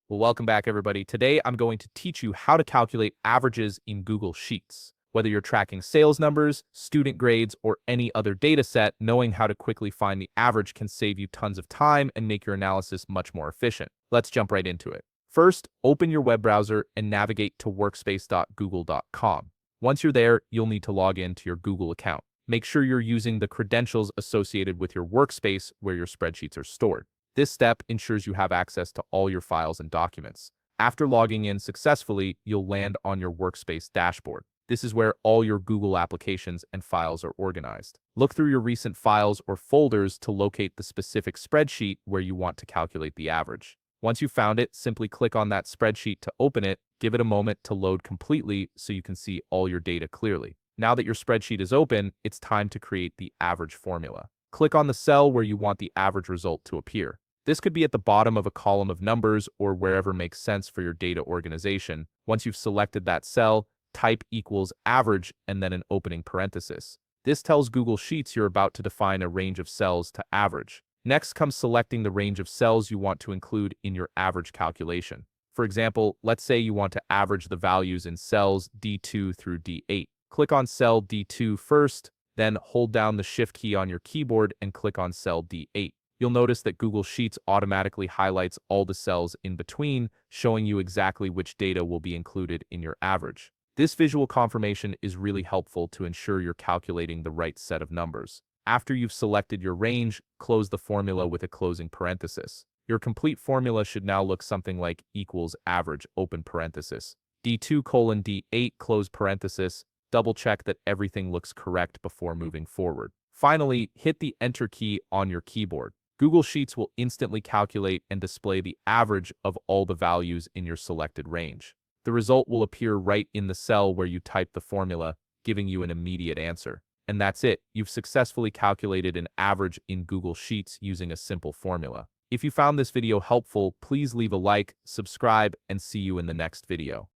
Well, welcome back, everybody. Today, I'm going to teach you how to calculate averages in Google Sheets. Whether you're tracking sales numbers, student grades, or any other data set, knowing how to quickly find the average can save you tons of time and make your analysis much more efficient. Let's jump right into it. First, open your web browser and navigate to workspace.google.com. Once you're there, you'll need to log in to your Google account. Make sure you're using the credentials associated with your workspace where your spreadsheets are stored. This step ensures you have access to all your files and documents. After logging in successfully, you'll land on your workspace dashboard. This is where all your Google applications and files are organized. Look through your recent files or folders to locate the specific spreadsheet where you want to calculate the average. Once you've found it, simply click on that spreadsheet to open it. Give it a moment to load completely so you can see all your data clearly. Now that your spreadsheet is open, it's time to create the average formula. Click on the cell where you want the average result to appear. This could be at the bottom of a column of numbers or wherever makes sense for your data organization. Once you've selected that cell, type equals average and then an opening parenthesis. This tells Google Sheets you're about to define a range of cells to average. Next comes selecting the range of cells you want to include in your average calculation. For example, let's say you want to average the values in cells D2 through D8. Click on cell D2 first, then hold down the Shift key on your keyboard and click on cell D8. You'll notice that Google Sheets automatically highlights all the cells in between, showing you exactly which data will be included in your average. This visual confirmation is really helpful to ensure you're calculating the right set of numbers. After you've selected your range, close the formula with a closing parenthesis. Your complete formula should now look something like equals average open parenthesis. D2 colon D8 close parenthesis. Double check that everything looks correct before moving forward. Finally, hit the Enter key on your keyboard. Google Sheets will instantly calculate and display the average of all the values in your selected range. The result will appear right in the cell where you type the formula, giving you an immediate answer. And that's it. You've successfully calculated an average in Google Sheets using a simple formula. If you found this video helpful, please leave a like, subscribe, and see you in the next video.